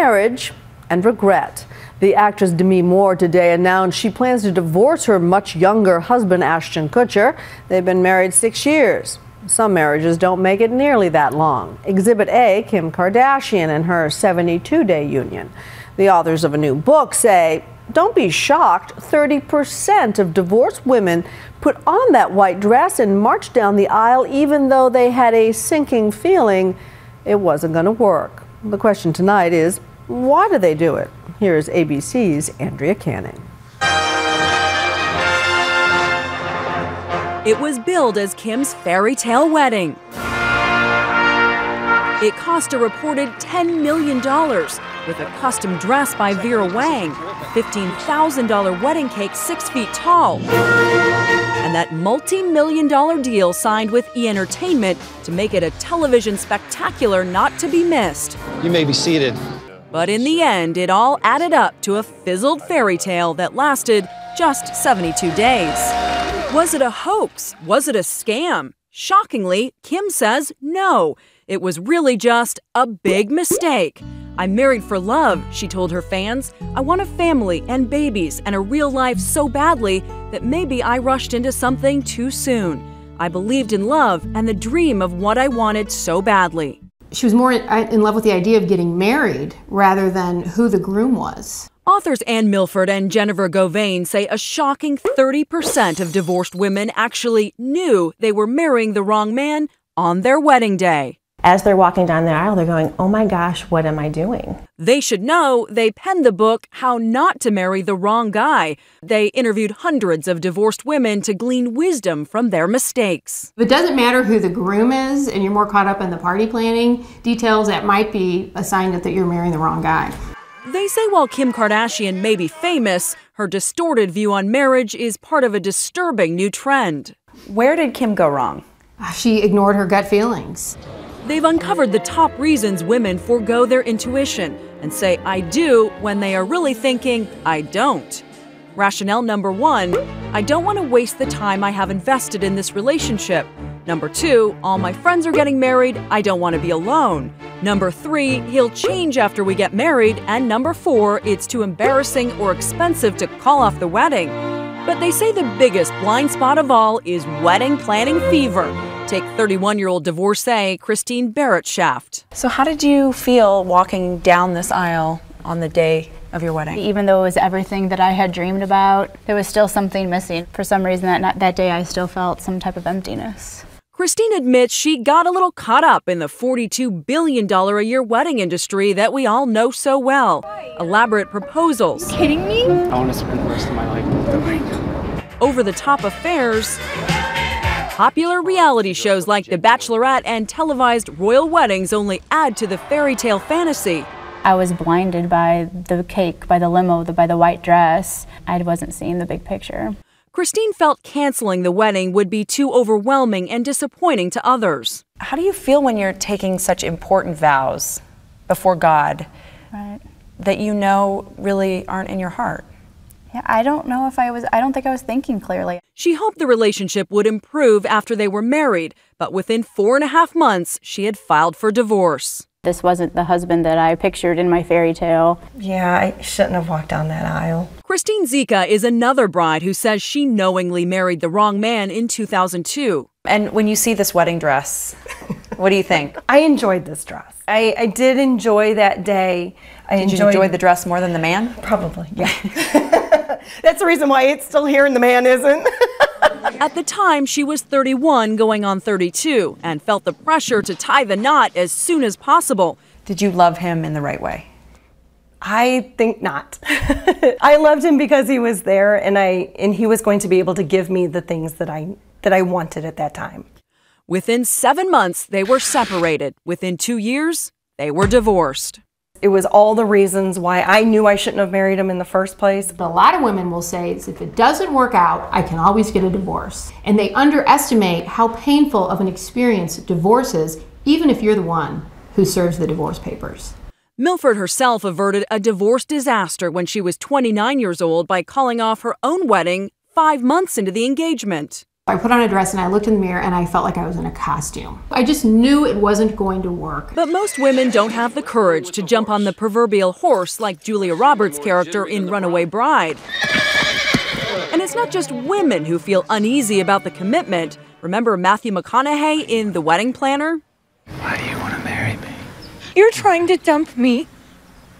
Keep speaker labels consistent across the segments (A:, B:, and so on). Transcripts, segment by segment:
A: marriage and regret. The actress Demi Moore today announced she plans to divorce her much younger husband, Ashton Kutcher. They've been married 6 years. Some marriages don't make it nearly that long. Exhibit A, Kim Kardashian and her 72-day union. The authors of a new book say, don't be shocked, 30% of divorced women put on that white dress and marched down the aisle even though they had a sinking feeling it wasn't going to work. The question tonight is, why do they do it? Here's ABC's Andrea Canning.
B: It was billed as Kim's fairy tale wedding. It cost a reported $10 million with a custom dress by Vera Wang, $15,000 wedding cake 6 feet tall, and that multi-million-dollar deal signed with E! Entertainment to make it a television spectacular not to be missed.
C: You may be seated.
B: But in the end, it all added up to a fizzled fairy tale that lasted just 72 days. Was it a hoax? Was it a scam? Shockingly, Kim says no. It was really just a big mistake. I'm married for love, she told her fans. I want a family and babies and a real life so badly that maybe I rushed into something too soon. I believed in love and the dream of what I wanted so badly.
D: She was more in love with the idea of getting married rather than who the groom was.
B: Authors Anne Milford and Jennifer Govain say a shocking 30% of divorced women actually knew they were marrying the wrong man on their wedding day.
E: As they're walking down the aisle, they're going, oh my gosh, what am I doing?
B: They should know they penned the book, How Not to Marry the Wrong Guy. They interviewed hundreds of divorced women to glean wisdom from their mistakes.
D: If it doesn't matter who the groom is and you're more caught up in the party planning details, that might be a sign that you're marrying the wrong guy.
B: They say while Kim Kardashian may be famous, her distorted view on marriage is part of a disturbing new trend.
F: Where did Kim go wrong?
D: She ignored her gut feelings.
B: They've uncovered the top reasons women forego their intuition and say I do when they are really thinking I don't. Rationale number 1, I don't want to waste the time I have invested in this relationship. Number 2, all my friends are getting married, I don't want to be alone. Number 3, he'll change after we get married. And number 4, it's too embarrassing or expensive to call off the wedding. But they say the biggest blind spot of all is wedding planning fever. Take 31-year-old divorcee Christine Barrett-Shaft.
F: So how did you feel walking down this aisle on the day of your wedding?
G: Even though it was everything that I had dreamed about, there was still something missing. For some reason that day I still felt some type of emptiness.
B: Christine admits she got a little caught up in the $42 billion a year wedding industry that we all know so well. Elaborate proposals.
G: Are you kidding me?
C: I want to spend the rest of my life with them.
B: Over-the-top affairs. Popular reality shows like The Bachelorette and televised royal weddings only add to the fairy tale fantasy.
G: I was blinded by the cake, by the limo, by the white dress. I wasn't seeing the big picture.
B: Christine felt canceling the wedding would be too overwhelming and disappointing to others.
F: How do you feel when you're taking such important vows before God that you know really aren't in your heart?
G: Yeah, I don't think I was thinking clearly.
B: She hoped the relationship would improve after they were married, but within 4.5 months, she had filed for divorce.
G: This wasn't the husband that I pictured in my fairy tale.
E: Yeah, I shouldn't have walked down that aisle.
B: Christine Zika is another bride who says she knowingly married the wrong man in 2002.
F: And when you see this wedding dress, what do you think?
E: I enjoyed this dress. I did enjoy that day.
F: Did you enjoy the dress more than the man?
E: Probably, yeah. That's the reason why it's still here and the man isn't.
B: At the time, she was 31 going on 32 and felt the pressure to tie the knot as soon as possible.
F: Did you love him in the right way?
E: I think not. I loved him because he was there and he was going to be able to give me the things that I wanted at that time.
B: Within 7 months, they were separated. Within 2 years, they were divorced.
E: It was all the reasons why I knew I shouldn't have married him in the first place.
D: A lot of women will say, if it doesn't work out, I can always get a divorce. And they underestimate how painful of an experience divorce is, even if you're the one who serves the divorce papers.
B: Milford herself averted a divorce disaster when she was 29 years old by calling off her own wedding 5 months into the engagement.
D: I put on a dress and I looked in the mirror and I felt like I was in a costume. I just knew it wasn't going to work.
B: But most women don't have the courage to jump on the proverbial horse like Julia Roberts' character in Runaway Bride. And it's not just women who feel uneasy about the commitment. Remember Matthew McConaughey in The Wedding Planner?
C: Why do you want to marry me?
H: You're trying to dump me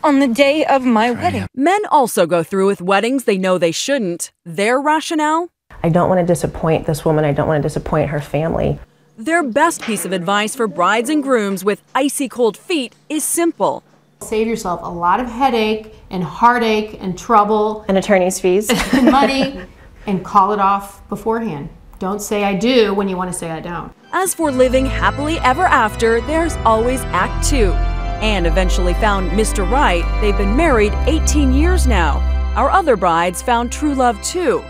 H: on the day of my wedding.
B: Men also go through with weddings they know they shouldn't. Their rationale?
I: I don't want to disappoint this woman. I don't want to disappoint her family.
B: Their best piece of advice for brides and grooms with icy cold feet is simple.
D: Save yourself a lot of headache and heartache and trouble.
I: And attorney's fees.
D: And money, and call it off beforehand. Don't say I do when you want to say I don't.
B: As for living happily ever after, there's always Act 2. Anne eventually found Mr. Right. They've been married 18 years now. Our other brides found true love too.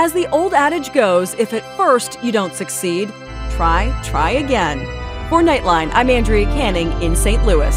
B: As the old adage goes, if at first you don't succeed, try again. For Nightline, I'm Andrea Canning in St. Louis.